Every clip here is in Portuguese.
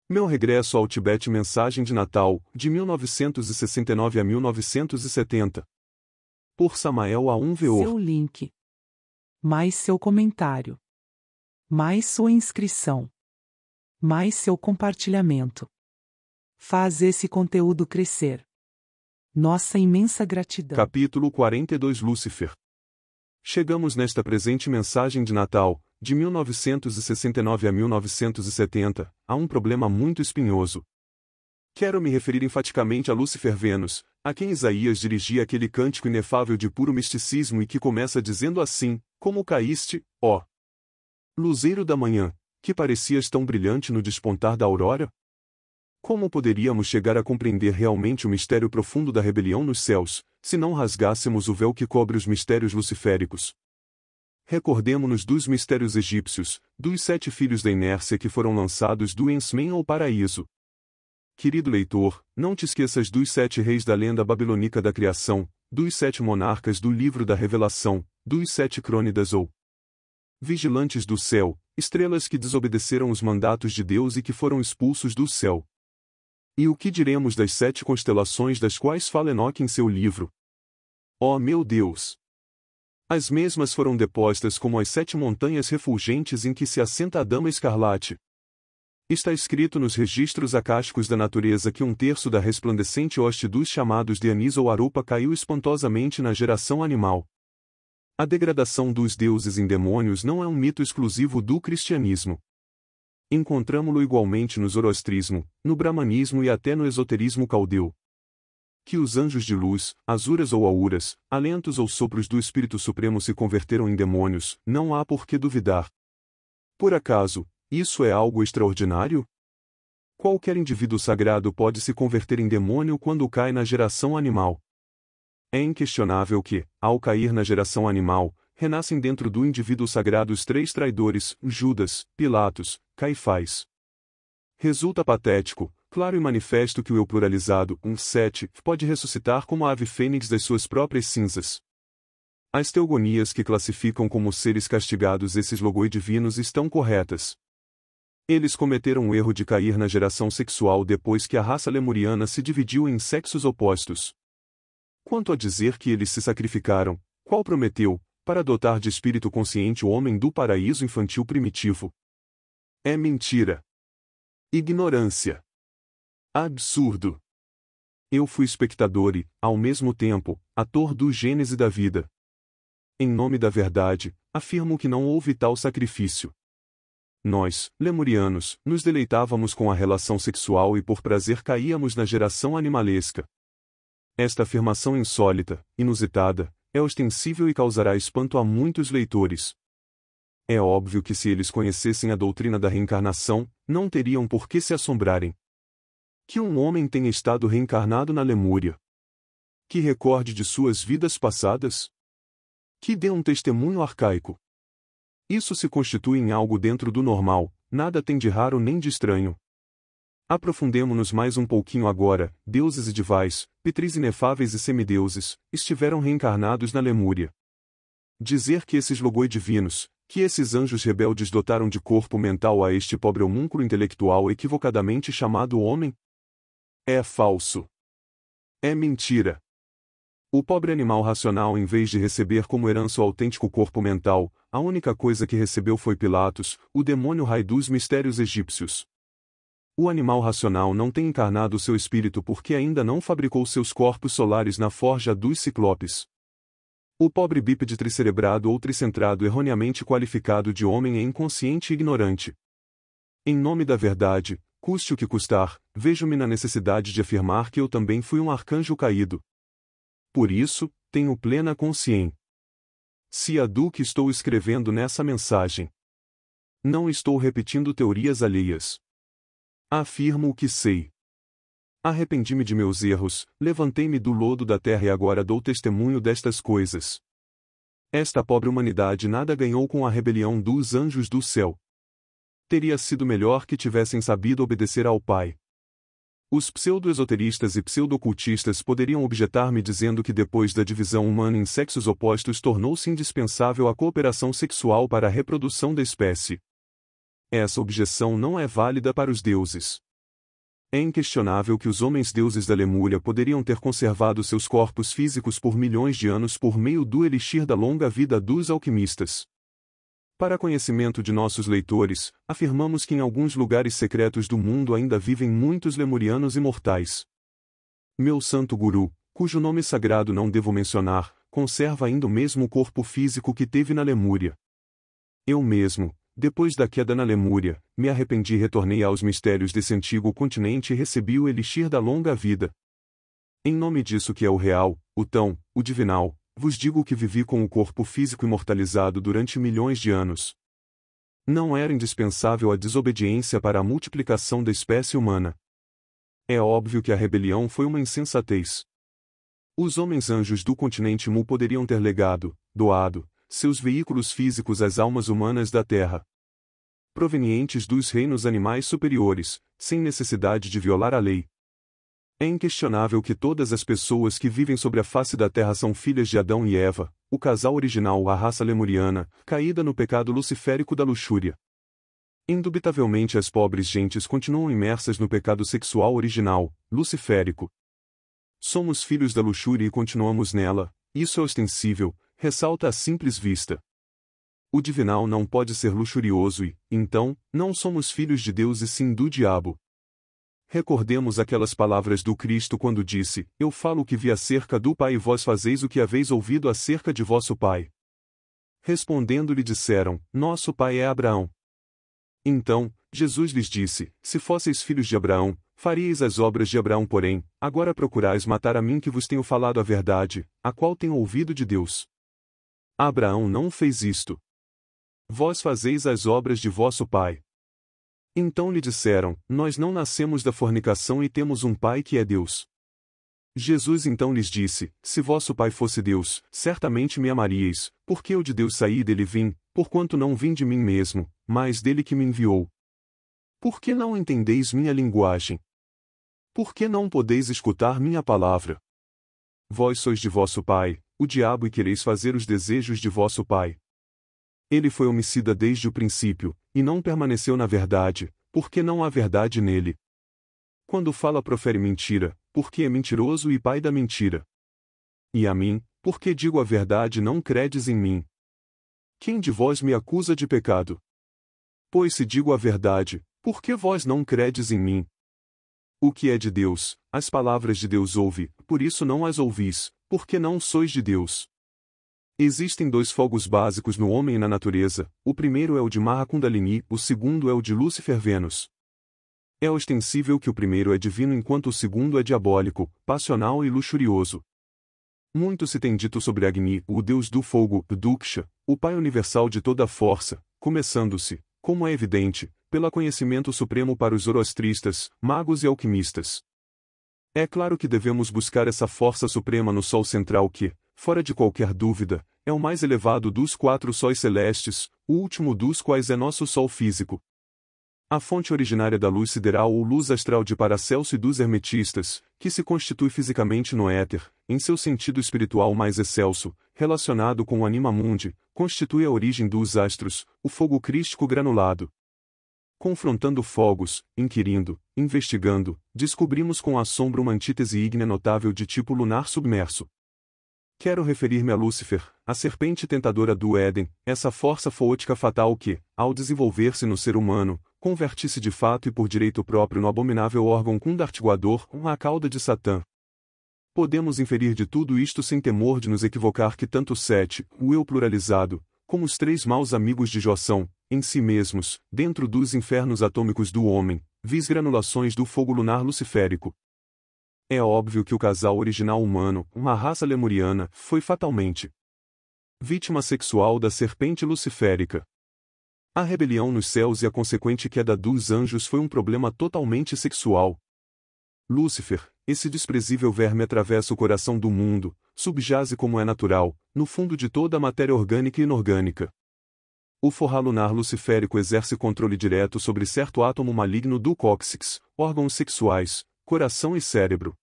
Meu regresso ao Tibete. Mensagem de Natal, de 1969 a 1970. Por Samael A. Veor. Seu link. Mais seu comentário. Mais sua inscrição. Mais seu compartilhamento. Faz esse conteúdo crescer. Nossa imensa gratidão. Capítulo 42. Lúcifer. Chegamos nesta presente mensagem de Natal, de 1969 a 1970, a um problema muito espinhoso. Quero me referir enfaticamente a Lúcifer Vênus, a quem Isaías dirigia aquele cântico inefável de puro misticismo e que começa dizendo assim: como caíste, ó luzeiro da manhã, que parecias tão brilhante no despontar da aurora? Como poderíamos chegar a compreender realmente o mistério profundo da rebelião nos céus, se não rasgássemos o véu que cobre os mistérios luciféricos? Recordemo-nos dos mistérios egípcios, dos 7 filhos da inércia que foram lançados do Ensmen ao paraíso. Querido leitor, não te esqueças dos 7 reis da lenda babilônica da criação, dos 7 monarcas do livro da revelação, dos 7 crônidas ou vigilantes do céu, estrelas que desobedeceram os mandatos de Deus e que foram expulsos do céu. E o que diremos das 7 constelações das quais fala Enoque em seu livro? Ó meu Deus! As mesmas foram depostas como as 7 montanhas refulgentes em que se assenta a Dama Escarlate. Está escrito nos registros acásticos da natureza que 1/3 da resplandecente hoste dos chamados de Anis ou Arupa caiu espantosamente na geração animal. A degradação dos deuses em demônios não é um mito exclusivo do cristianismo. Encontramo-lo igualmente no zoroastrismo, no brahmanismo e até no esoterismo caldeu. Que os anjos de luz, asuras ou auras, alentos ou sopros do Espírito Supremo se converteram em demônios, não há por que duvidar. Por acaso, isso é algo extraordinário? Qualquer indivíduo sagrado pode se converter em demônio quando cai na geração animal. É inquestionável que, ao cair na geração animal, renascem dentro do indivíduo sagrado os 3 traidores, Judas, Pilatos, Caifás. Resulta patético, claro e manifesto que o eu pluralizado, 7, pode ressuscitar como a ave fênix das suas próprias cinzas. As teogonias que classificam como seres castigados esses logoi divinos estão corretas. Eles cometeram o erro de cair na geração sexual depois que a raça lemuriana se dividiu em sexos opostos. Quanto a dizer que eles se sacrificaram, qual prometeu, para dotar de espírito consciente o homem do paraíso infantil primitivo? É mentira. Ignorância. Absurdo. Eu fui espectador e, ao mesmo tempo, ator do Gênese da vida. Em nome da verdade, afirmo que não houve tal sacrifício. Nós, lemurianos, nos deleitávamos com a relação sexual e por prazer caíamos na geração animalesca. Esta afirmação insólita, inusitada, é ostensível e causará espanto a muitos leitores. É óbvio que se eles conhecessem a doutrina da reencarnação, não teriam por que se assombrarem. Que um homem tenha estado reencarnado na Lemúria. Que recorde de suas vidas passadas. Que dê um testemunho arcaico. Isso se constitui em algo dentro do normal, nada tem de raro nem de estranho. Aprofundemo-nos mais um pouquinho agora. Deuses e divais, petris inefáveis e semideuses, estiveram reencarnados na Lemúria. Dizer que esses logoi divinos, que esses anjos rebeldes dotaram de corpo mental a este pobre homúnculo intelectual equivocadamente chamado homem? É falso. É mentira. O pobre animal racional, em vez de receber como herança o autêntico corpo mental, a única coisa que recebeu foi Pilatos, o demônio rei dos mistérios egípcios. O animal racional não tem encarnado seu espírito porque ainda não fabricou seus corpos solares na forja dos ciclopes. O pobre bípede tricerebrado ou tricentrado erroneamente qualificado de homem é inconsciente e ignorante. Em nome da verdade, custe o que custar, vejo-me na necessidade de afirmar que eu também fui um arcanjo caído. Por isso, tenho plena consciência do que estou escrevendo nessa mensagem. Não estou repetindo teorias alheias. Afirmo o que sei. Arrependi-me de meus erros, levantei-me do lodo da terra e agora dou testemunho destas coisas. Esta pobre humanidade nada ganhou com a rebelião dos anjos do céu. Teria sido melhor que tivessem sabido obedecer ao Pai. Os pseudo-esoteristas e pseudo-ocultistas poderiam objetar-me dizendo que depois da divisão humana em sexos opostos tornou-se indispensável a cooperação sexual para a reprodução da espécie. Essa objeção não é válida para os deuses. É inquestionável que os homens-deuses da Lemúria poderiam ter conservado seus corpos físicos por milhões de anos por meio do elixir da longa vida dos alquimistas. Para conhecimento de nossos leitores, afirmamos que em alguns lugares secretos do mundo ainda vivem muitos lemurianos imortais. Meu santo guru, cujo nome sagrado não devo mencionar, conserva ainda o mesmo corpo físico que teve na Lemúria. Eu mesmo, depois da queda na Lemúria, me arrependi e retornei aos mistérios desse antigo continente e recebi o elixir da longa vida. Em nome disso que é o real, o tão, o divinal, vos digo que vivi com o corpo físico imortalizado durante milhões de anos. Não era indispensável a desobediência para a multiplicação da espécie humana. É óbvio que a rebelião foi uma insensatez. Os homens-anjos do continente Mu poderiam ter legado, doado, seus veículos físicos às almas humanas da Terra, provenientes dos reinos animais superiores, sem necessidade de violar a lei. É inquestionável que todas as pessoas que vivem sobre a face da Terra são filhas de Adão e Eva, o casal original, a raça lemuriana, caída no pecado luciférico da luxúria. Indubitavelmente as pobres gentes continuam imersas no pecado sexual original, luciférico. Somos filhos da luxúria e continuamos nela, isso é ostensível, ressalta à simples vista. O divinal não pode ser luxurioso e, então, não somos filhos de Deus e sim do diabo. Recordemos aquelas palavras do Cristo quando disse: Eu falo o que vi acerca do Pai e vós fazeis o que haveis ouvido acerca de vosso pai. Respondendo-lhe disseram: Nosso pai é Abraão. Então, Jesus lhes disse: Se fosseis filhos de Abraão, faríeis as obras de Abraão, porém, agora procurais matar a mim que vos tenho falado a verdade, a qual tenho ouvido de Deus. Abraão não fez isto. Vós fazeis as obras de vosso pai. Então lhe disseram: Nós não nascemos da fornicação e temos um pai que é Deus. Jesus então lhes disse: Se vosso pai fosse Deus, certamente me amaríeis, porque eu de Deus saí e dele vim, porquanto não vim de mim mesmo, mas dele que me enviou. Por que não entendeis minha linguagem? Por que não podeis escutar minha palavra? Vós sois de vosso pai, o diabo, e quereis fazer os desejos de vosso pai. Ele foi homicida desde o princípio, e não permaneceu na verdade, porque não há verdade nele. Quando fala profere mentira, porque é mentiroso e pai da mentira. E a mim, porque digo a verdade, não credes em mim. Quem de vós me acusa de pecado? Pois se digo a verdade, por que vós não credes em mim? O que é de Deus, as palavras de Deus ouve, por isso não as ouvis, porque não sois de Deus. Existem dois fogos básicos no homem e na natureza, o primeiro é o de Maha Kundalini, o segundo é o de Lúcifer Vênus. É ostensível que o primeiro é divino enquanto o segundo é diabólico, passional e luxurioso. Muito se tem dito sobre Agni, o deus do fogo, Duksha, o pai universal de toda a força, começando-se, como é evidente, pelo conhecimento supremo para os zoroastristas, magos e alquimistas. É claro que devemos buscar essa força suprema no Sol central que, fora de qualquer dúvida, é o mais elevado dos 4 sóis celestes, o último dos quais é nosso Sol físico. A fonte originária da luz sideral ou luz astral de Paracelso e dos hermetistas, que se constitui fisicamente no éter, em seu sentido espiritual mais excelso, relacionado com o anima mundi, constitui a origem dos astros, o fogo crístico granulado. Confrontando fogos, inquirindo, investigando, descobrimos com assombro uma antítese ígnea notável de tipo lunar submerso. Quero referir-me a Lúcifer, a serpente tentadora do Éden, essa força foótica fatal que, ao desenvolver-se no ser humano, converte-se de fato e por direito próprio no abominável órgão cundartiguador, a cauda de Satã. Podemos inferir de tudo isto sem temor de nos equivocar que tanto Sete, o eu pluralizado, como os 3 maus amigos de Jó são, em si mesmos, dentro dos infernos atômicos do homem, vis granulações do fogo lunar luciférico. É óbvio que o casal original humano, uma raça lemuriana, foi fatalmente vítima sexual da serpente luciférica. A rebelião nos céus e a consequente queda dos anjos foi um problema totalmente sexual. Lúcifer, esse desprezível verme atravessa o coração do mundo, subjaze como é natural, no fundo de toda a matéria orgânica e inorgânica. O forrar lunar luciférico exerce controle direto sobre certo átomo maligno do cóccix, órgãos sexuais, coração e cérebro.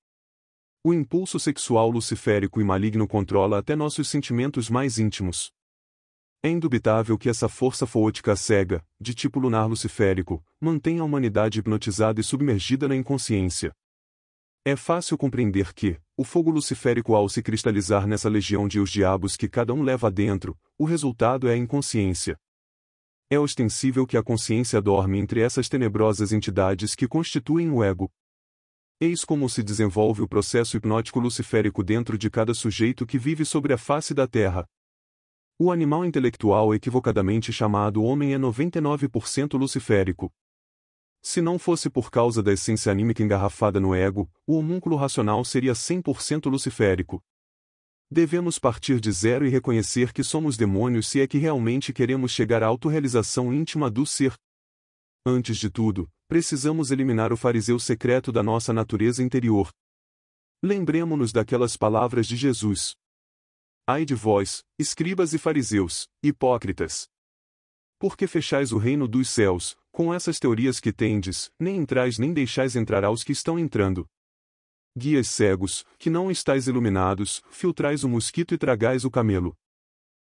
O impulso sexual luciférico e maligno controla até nossos sentimentos mais íntimos. É indubitável que essa força foótica cega, de tipo lunar luciférico, mantém a humanidade hipnotizada e submergida na inconsciência. É fácil compreender que, o fogo luciférico ao se cristalizar nessa legião de os diabos que cada um leva dentro, o resultado é a inconsciência. É ostensível que a consciência dorme entre essas tenebrosas entidades que constituem o ego. Eis como se desenvolve o processo hipnótico luciférico dentro de cada sujeito que vive sobre a face da Terra. O animal intelectual equivocadamente chamado homem é 99% luciférico. Se não fosse por causa da essência anímica engarrafada no ego, o homúnculo racional seria 100% luciférico. Devemos partir de zero e reconhecer que somos demônios se é que realmente queremos chegar à autorrealização íntima do ser. Antes de tudo, precisamos eliminar o fariseu secreto da nossa natureza interior. Lembremo-nos daquelas palavras de Jesus. Ai de vós, escribas e fariseus, hipócritas! Porque fechais o reino dos céus, com essas teorias que tendes, nem entrais nem deixais entrar aos que estão entrando. Guias cegos, que não estáis iluminados, filtrais o mosquito e tragais o camelo.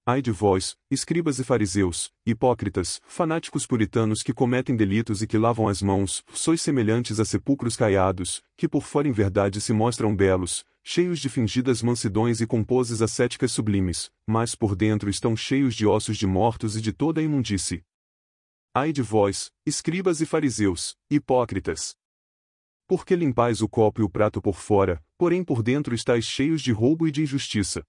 Ai de vós, escribas e fariseus, hipócritas, fanáticos puritanos que cometem delitos e que lavam as mãos, sois semelhantes a sepulcros caiados, que por fora em verdade se mostram belos, cheios de fingidas mansidões e com poses ascéticas sublimes, mas por dentro estão cheios de ossos de mortos e de toda a imundície. Ai de vós, escribas e fariseus, hipócritas! Porque limpais o copo e o prato por fora, porém por dentro estáis cheios de roubo e de injustiça.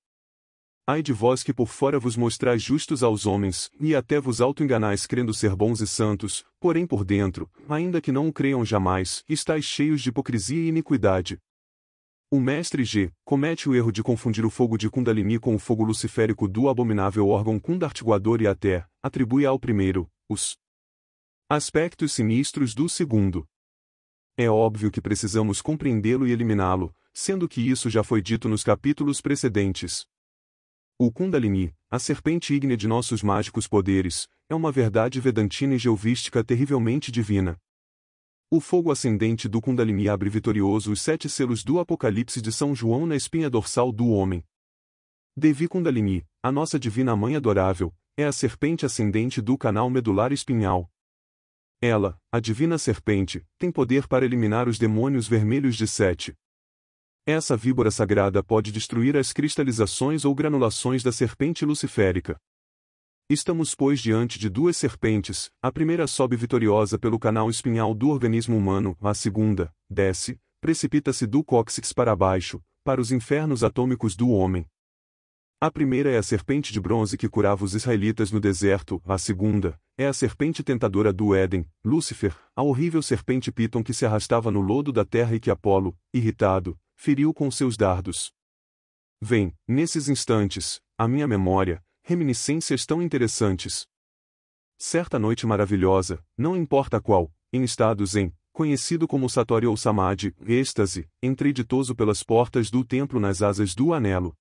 Ai de vós que por fora vos mostrais justos aos homens, e até vos auto-enganais crendo ser bons e santos, porém por dentro, ainda que não o creiam jamais, estáis cheios de hipocrisia e iniquidade. O mestre G comete o erro de confundir o fogo de Kundalini com o fogo luciférico do abominável órgão kundartiguador e até atribui ao primeiro os aspectos sinistros do segundo. É óbvio que precisamos compreendê-lo e eliminá-lo, sendo que isso já foi dito nos capítulos precedentes. O Kundalini, a serpente ígnea de nossos mágicos poderes, é uma verdade vedantina e geovística terrivelmente divina. O fogo ascendente do Kundalini abre vitorioso os 7 selos do Apocalipse de São João na espinha dorsal do homem. Devi Kundalini, a nossa divina mãe adorável, é a serpente ascendente do canal medular espinhal. Ela, a divina serpente, tem poder para eliminar os demônios vermelhos de Sete. Essa víbora sagrada pode destruir as cristalizações ou granulações da serpente luciférica. Estamos, pois, diante de duas serpentes, a primeira sobe vitoriosa pelo canal espinhal do organismo humano, a segunda, desce, precipita-se do cóccix para baixo, para os infernos atômicos do homem. A primeira é a serpente de bronze que curava os israelitas no deserto, a segunda, é a serpente tentadora do Éden, Lúcifer, a horrível serpente Píton que se arrastava no lodo da terra e que Apolo, irritado, feriu com seus dardos. Vem, nesses instantes, à minha memória, reminiscências tão interessantes. Certa noite maravilhosa, não importa qual, em estado zen, conhecido como Satori ou Samadhi, êxtase, entrei ditoso pelas portas do templo nas asas do anelo.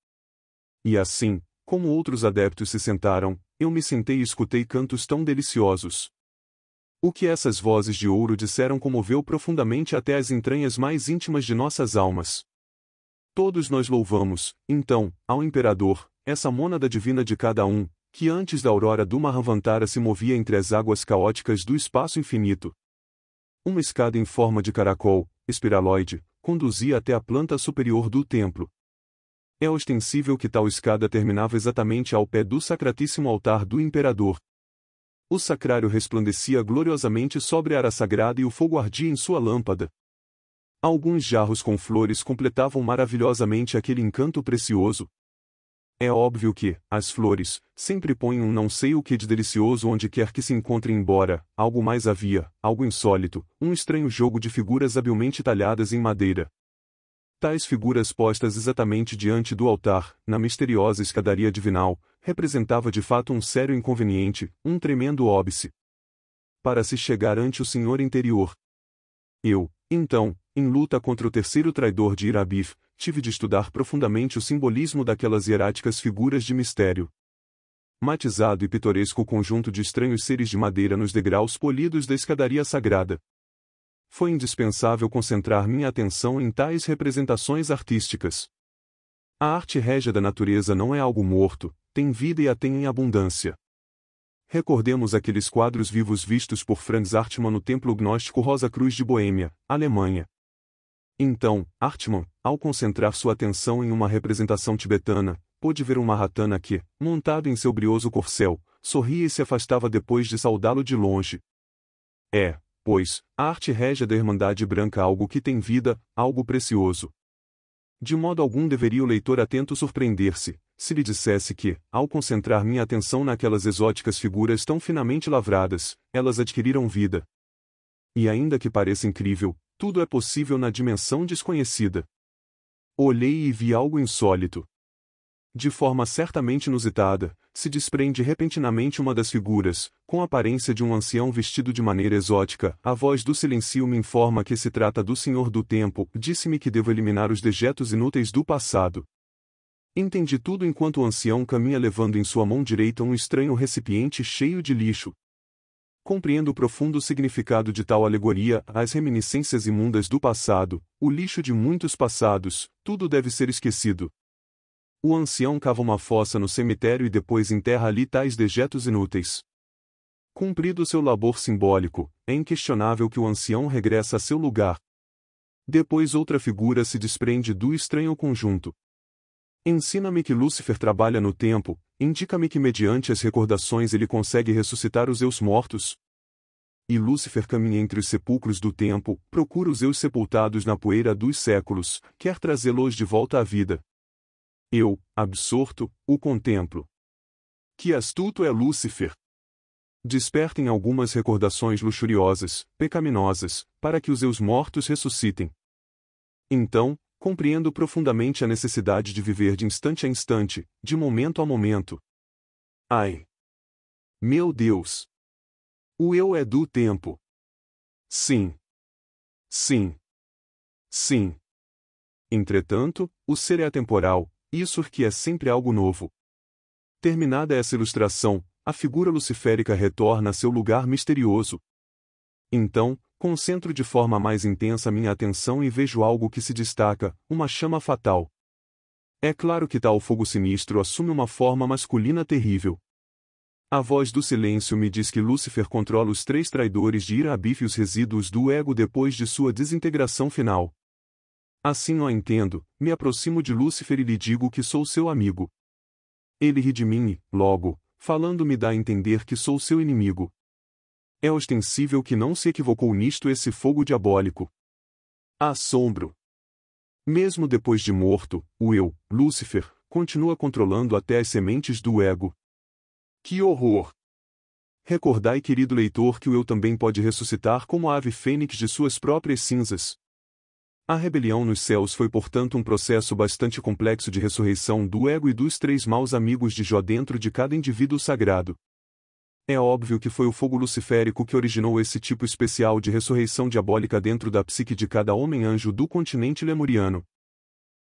E assim, como outros adeptos se sentaram, eu me sentei e escutei cantos tão deliciosos. O que essas vozes de ouro disseram comoveu profundamente até as entranhas mais íntimas de nossas almas. Todos nós louvamos, então, ao Imperador, essa mônada divina de cada um, que antes da aurora do Mahavantara se movia entre as águas caóticas do espaço infinito. Uma escada em forma de caracol, espiraloide, conduzia até a planta superior do templo. É ostensível que tal escada terminava exatamente ao pé do sacratíssimo altar do Imperador. O sacrário resplandecia gloriosamente sobre a ara sagrada e o fogo ardia em sua lâmpada. Alguns jarros com flores completavam maravilhosamente aquele encanto precioso. É óbvio que, as flores, sempre põem um não sei o que de delicioso onde quer que se encontrem embora, algo mais havia, algo insólito, um estranho jogo de figuras habilmente talhadas em madeira. Tais figuras postas exatamente diante do altar, na misteriosa escadaria divinal, representava de fato um sério inconveniente, um tremendo óbice. Para se chegar ante o Senhor interior. Eu, então, em luta contra o terceiro traidor de Irabif, tive de estudar profundamente o simbolismo daquelas hieráticas figuras de mistério. Matizado e pitoresco conjunto de estranhos seres de madeira nos degraus polidos da escadaria sagrada. Foi indispensável concentrar minha atenção em tais representações artísticas. A arte régia da natureza não é algo morto, tem vida e a tem em abundância. Recordemos aqueles quadros vivos vistos por Franz Hartmann no Templo Gnóstico Rosa Cruz de Boêmia, Alemanha. Então, Hartmann, ao concentrar sua atenção em uma representação tibetana, pôde ver um Mahatma que, montado em seu brioso corcel, sorria e se afastava depois de saudá-lo de longe. É, pois, a arte régia da Irmandade Branca algo que tem vida, algo precioso. De modo algum deveria o leitor atento surpreender-se, se lhe dissesse que, ao concentrar minha atenção naquelas exóticas figuras tão finamente lavradas, elas adquiriram vida. E ainda que pareça incrível, tudo é possível na dimensão desconhecida. Olhei e vi algo insólito. De forma certamente inusitada, se desprende repentinamente uma das figuras, com a aparência de um ancião vestido de maneira exótica. A voz do silêncio me informa que se trata do Senhor do Tempo. Disse-me que devo eliminar os dejetos inúteis do passado. Entendi tudo enquanto o ancião caminha levando em sua mão direita um estranho recipiente cheio de lixo. Compreendo o profundo significado de tal alegoria, as reminiscências imundas do passado, o lixo de muitos passados, tudo deve ser esquecido. O ancião cava uma fossa no cemitério e depois enterra ali tais dejetos inúteis. Cumprido seu labor simbólico, é inquestionável que o ancião regressa a seu lugar. Depois outra figura se desprende do estranho conjunto. Ensina-me que Lúcifer trabalha no tempo, indica-me que mediante as recordações ele consegue ressuscitar os eus mortos. E Lúcifer caminha entre os sepulcros do tempo, procura os eus sepultados na poeira dos séculos, quer trazê-los de volta à vida. Eu, absorto, o contemplo. Que astuto é Lúcifer! Despertem algumas recordações luxuriosas, pecaminosas, para que os eus mortos ressuscitem. Então, compreendo profundamente a necessidade de viver de instante a instante, de momento a momento. Ai! Meu Deus! O eu é do tempo. Sim. Sim. Sim. Entretanto, o ser é atemporal, isso que é sempre algo novo. Terminada essa ilustração, a figura luciférica retorna a seu lugar misterioso. Então, concentro de forma mais intensa minha atenção e vejo algo que se destaca, uma chama fatal. É claro que tal fogo sinistro assume uma forma masculina terrível. A voz do silêncio me diz que Lúcifer controla os 3 traidores de Ira-Bif e os resíduos do ego depois de sua desintegração final. Assim o entendo, me aproximo de Lúcifer e lhe digo que sou seu amigo. Ele ri de mim e, logo, falando me dá a entender que sou seu inimigo. É ostensível que não se equivocou nisto esse fogo diabólico. Assombro. Mesmo depois de morto, o eu, Lúcifer, continua controlando até as sementes do ego. Que horror! Recordai, querido leitor, que o eu também pode ressuscitar como a ave fênix de suas próprias cinzas. A rebelião nos céus foi portanto um processo bastante complexo de ressurreição do ego e dos 3 maus amigos de Jó dentro de cada indivíduo sagrado. É óbvio que foi o fogo luciférico que originou esse tipo especial de ressurreição diabólica dentro da psique de cada homem-anjo do continente lemuriano.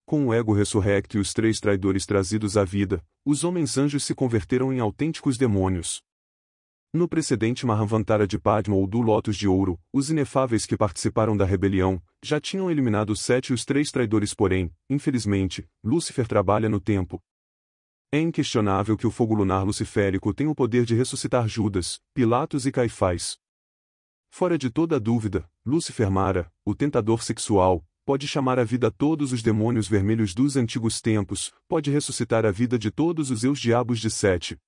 Com o ego ressurrecto e os 3 traidores trazidos à vida, os homens-anjos se converteram em autênticos demônios. No precedente Mahavantara de Padma ou do Lótus de Ouro, os inefáveis que participaram da rebelião, já tinham eliminado os 7 e os 3 traidores porém, infelizmente, Lúcifer trabalha no tempo. É inquestionável que o fogo lunar luciférico tem o poder de ressuscitar Judas, Pilatos e Caifás. Fora de toda dúvida, Lúcifer Mara, o tentador sexual, pode chamar à vida todos os demônios vermelhos dos antigos tempos, pode ressuscitar a vida de todos os eus diabos de Sete.